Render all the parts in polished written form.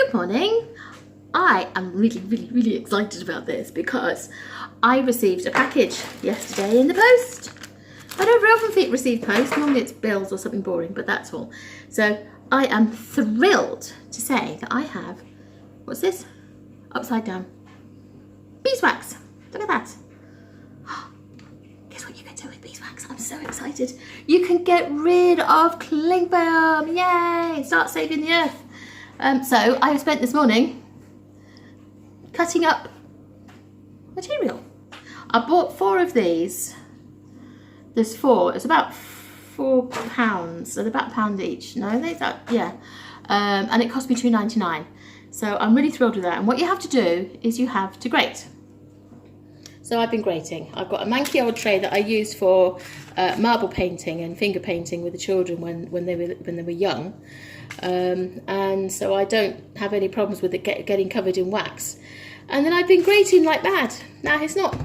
Good morning. I am really excited about this because I received a package yesterday in the post. I don't very often receive post, normally it's bills or something boring, but that's all. So I am thrilled to say that I have, what's this? Upside down. Beeswax. Look at that. Guess what you can do with beeswax? I'm so excited. You can get rid of cling film. Yay! Start saving the earth. So I have spent this morning cutting up material. I bought 4 of these. There's 4. It's about £4. So they're about £1 each. No, yeah. And it cost me £2.99. So I'm really thrilled with that. And what you have to do is you have to grate. So I've been grating. I've got a manky old tray that I used for marble painting and finger painting with the children when they were young, and so I don't have any problems with it getting covered in wax. And then I've been grating like that. Now it's not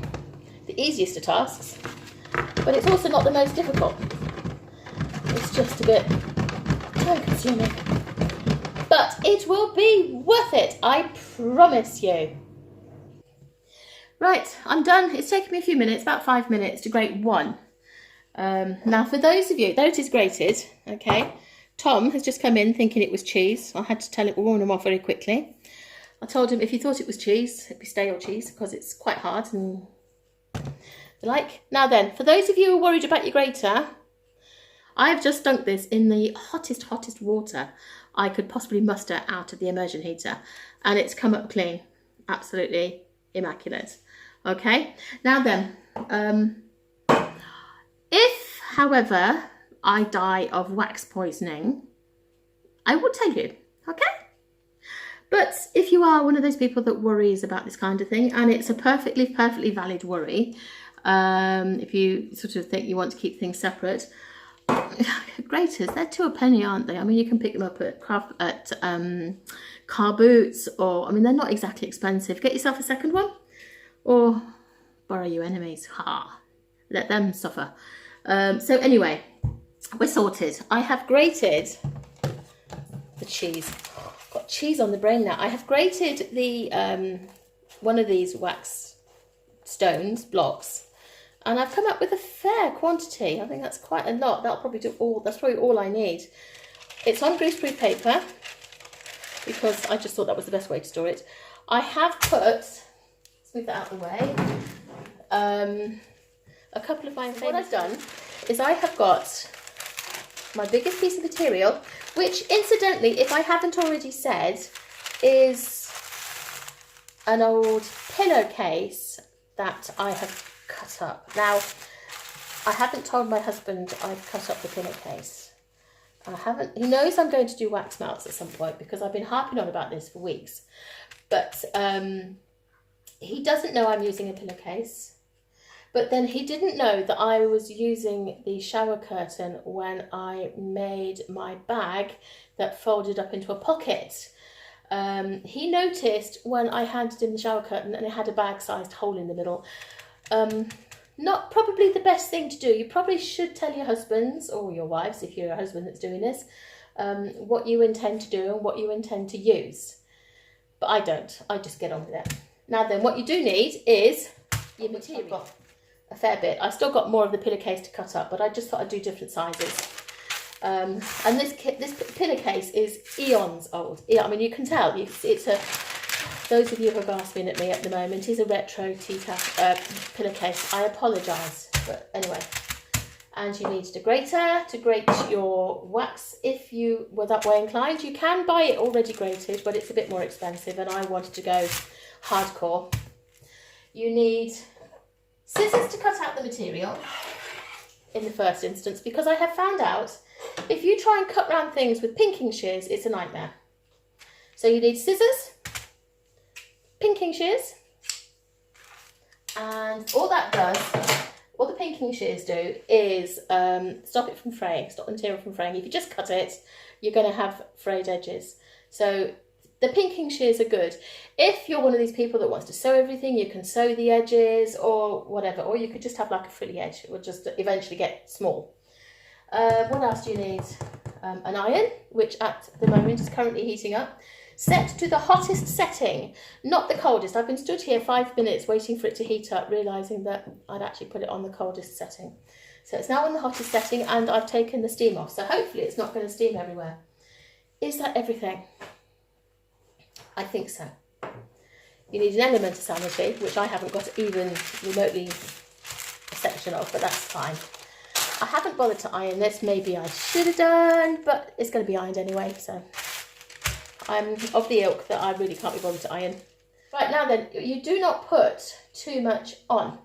the easiest of tasks, but it's also not the most difficult. It's just a bit time-consuming, but it will be worth it. I promise you. Right, I'm done. It's taken me a few minutes, about 5 minutes to grate one. Now for those of you, there it is grated, okay. Tom has just come in thinking it was cheese. I had to warn him off very quickly. I told him if he thought it was cheese, it'd be stale cheese because it's quite hard and the like. Now then, for those of you who are worried about your grater, I've just dunked this in the hottest water I could possibly muster out of the immersion heater, and it's come up clean, absolutely immaculate. Okay, now then, if, however, I die of wax poisoning, I will tell you, okay? But if you are one of those people that worries about this kind of thing, and it's a perfectly valid worry, if you sort of think you want to keep things separate, graters, they're 2 a penny, aren't they? I mean, you can pick them up at car boots, or, I mean, they're not exactly expensive. Get yourself a second one, or borrow your enemies. Ha! Let them suffer. So anyway, we're sorted. I have grated the cheese. Got cheese on the brain now. I have grated the one of these wax stones, blocks, and I've come up with a fair quantity. I think that's quite a lot. That'll probably do all. That's probably all I need. It's on greaseproof paper because I just thought that was the best way to store it. I have put, let's move that out of the way, a couple of my favourites. What I've done is I have got my biggest piece of material, which incidentally, if I haven't already said, is an old pillowcase that I have cut up. Now, I haven't told my husband I've cut up the pillowcase. He knows I'm going to do wax melts at some point because I've been harping on about this for weeks. But he doesn't know I'm using a pillowcase. But then he didn't know that I was using the shower curtain when I made my bag that folded up into a pocket. He noticed when I handed him the shower curtain and it had a bag-sized hole in the middle. Not probably the best thing to do. You probably should tell your husbands or your wives, if you're a husband that's doing this, what you intend to do and what you intend to use. But I don't. I just get on with it. Now then, what you do need is your material. I've got a fair bit. I still got more of the pillowcase to cut up, but I just thought I'd do different sizes. And this pillowcase is eons old. I mean, you can tell. It's a. Those of you who are gasping at me at the moment, is a retro pillowcase. I apologise, but anyway. And you need a grater to grate your wax. If you were that way inclined, you can buy it already grated, but it's a bit more expensive, and I wanted to go hardcore. You need scissors to cut out the material in the first instance, because I have found out if you try and cut round things with pinking shears, it's a nightmare. So you need scissors, pinking shears, and all that does, what the pinking shears do is stop it from fraying, stop the material from fraying. If you just cut it, you're going to have frayed edges. So the pinking shears are good. If you're one of these people that wants to sew everything, you can sew the edges or whatever, or you could just have like a frilly edge. It will just eventually get small. What else do you need? An iron, which at the moment is currently heating up. Set to the hottest setting, not the coldest. I've been stood here 5 minutes waiting for it to heat up, realising that I'd actually put it on the coldest setting. So it's now on the hottest setting, and I've taken the steam off. So hopefully it's not going to steam everywhere. Is that everything? I think so. You need an element of sanity, which I haven't got even remotely a section of, but that's fine. I haven't bothered to iron this. Maybe I should have done, but it's going to be ironed anyway. So I'm of the ilk that I really can't be bothered to iron. Right, now then, you do not put too much on,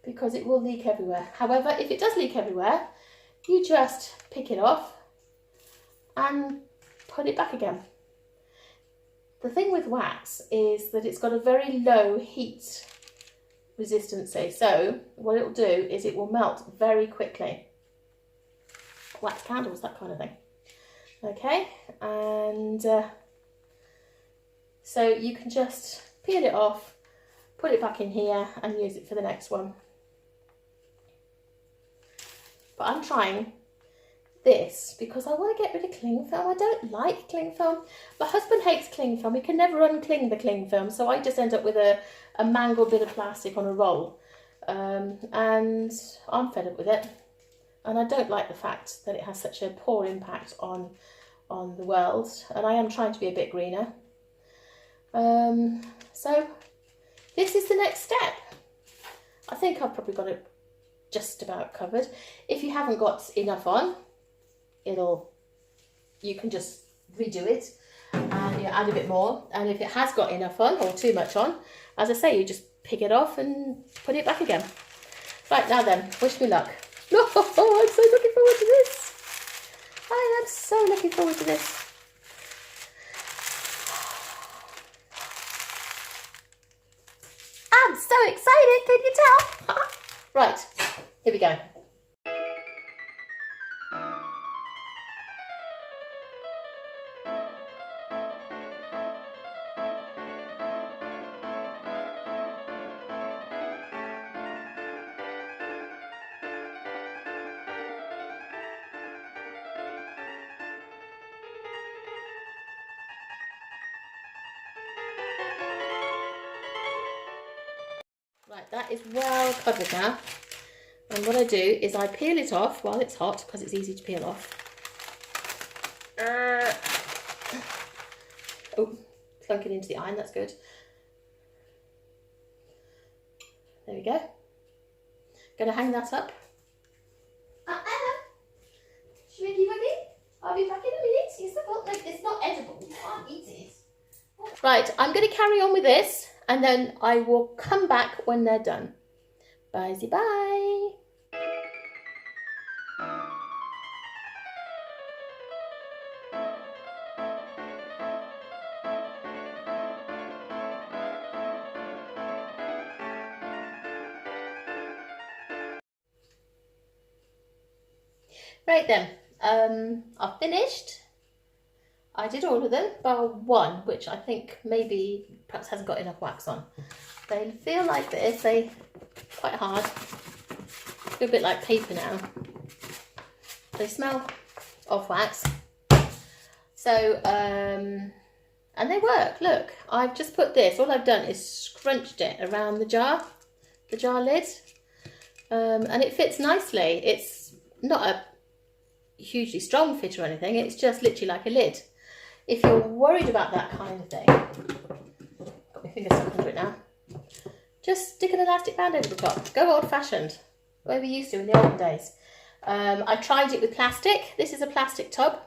because it will leak everywhere. However, if it does leak everywhere, you just pick it off and put it back again. The thing with wax is that it's got a very low heat resistance. So what it will do is it will melt very quickly. Wax candles, that kind of thing. Okay, and so you can just peel it off, put it back in here and use it for the next one. But I'm trying this because I want to get rid of cling film. I don't like cling film. My husband hates cling film. He can never uncling the cling film, so I just end up with a mangled bit of plastic on a roll, and I'm fed up with it. And I don't like the fact that it has such a poor impact on the world, and I am trying to be a bit greener. So this is the next step. I think I've probably got it just about covered. If you haven't got enough on, you can just redo it and you add a bit more. And if it has got enough on or too much on, as I say, you just pick it off and put it back again. Right, now then, wish me luck. Oh, I'm so looking forward to this. I am so looking forward to this. I'm so excited, can you tell? Right, here we go. Right, that is well covered now. And what I do is I peel it off while it's hot, because it's easy to peel off. Oh, plunk it into the iron, that's good. There we go. Gonna hang that up. Shrinky Wuggy, I'll be back in a minute. It's not edible, you can't eat it. Right, I'm gonna carry on with this, and then I will come back when they're done. Bye-bye. Right then, I've finished. I did all of them, bar one, which I think maybe perhaps hasn't got enough wax on. They feel like this, they're quite hard. Feel a bit like paper now. They smell of wax. So, and they work. Look, I've just put this, all I've done is scrunched it around the jar lid. And it fits nicely. It's not a hugely strong fit or anything, it's just literally like a lid. If you're worried about that kind of thing, got my finger stuck under it now, just stick an elastic band over the top. Go old fashioned, the way we used to in the olden days. I tried it with plastic. This is a plastic tub.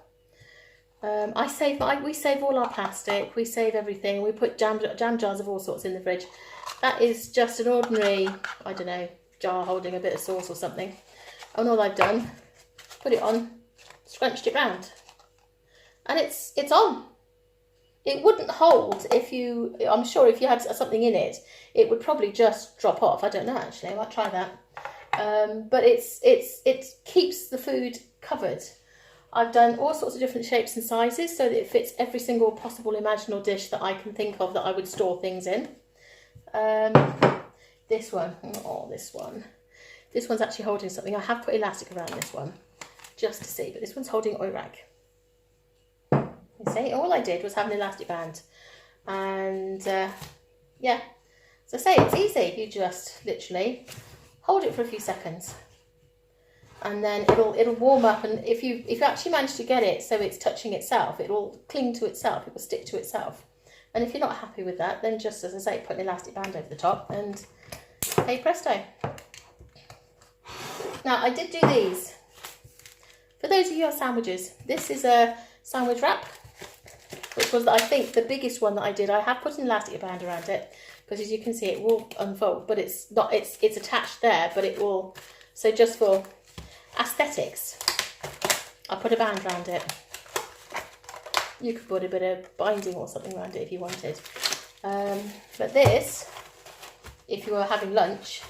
We save all our plastic, we save everything. We put jam jars of all sorts in the fridge. That is just an ordinary, I don't know, jar holding a bit of sauce or something. And all I've done, put it on, scrunched it round, and it's on. It wouldn't hold I'm sure if you had something in it, it would probably just drop off. I don't know, actually, I might try that. But it keeps the food covered. I've done all sorts of different shapes and sizes so that it fits every single possible imaginable dish that I can think of that I would store things in. This one, this one's actually holding something. I have put elastic around this one just to see, but this one's holding oirak. You see, all I did was have an elastic band. And yeah, so I say it's easy. You just literally hold it for a few seconds, and then it'll warm up. And if you actually manage to get it so it's touching itself, it'll cling to itself. It will stick to itself. And if you're not happy with that, then just, as I say, put an elastic band over the top, and hey presto. Now I did do these for those of you who have sandwiches. This is a sandwich wrap, which was, I think, the biggest one that I did. I have put an elastic band around it because, as you can see, it will unfold, but it's not. It's attached there, but it will. So just for aesthetics, I put a band around it. You could put a bit of binding or something around it if you wanted. But this, if you were having lunch,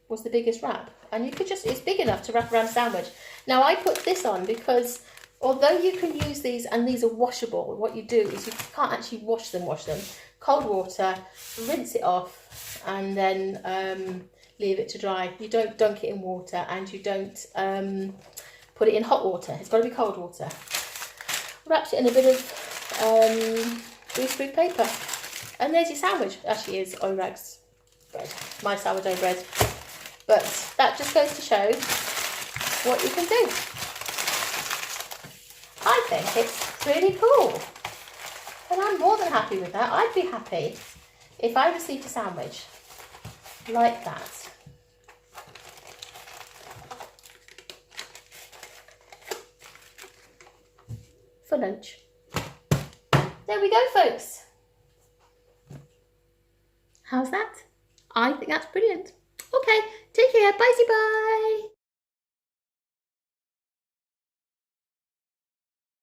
was the biggest wrap. And you could just, it's big enough to wrap around a sandwich. Now I put this on because although you can use these, and these are washable, what you do is you can't actually wash them. Cold water, rinse it off, and then leave it to dry. You don't dunk it in water, and you don't put it in hot water. It's got to be cold water. Wrapped it in a bit of greaseproof paper. And there's your sandwich. Actually is Orags bread, my sourdough bread. But that just goes to show what you can do. I think it's pretty cool. And I'm more than happy with that. I'd be happy if I received a sandwich like that. For lunch. There we go, folks. How's that? I think that's brilliant. Okay, take care. Bye-bye.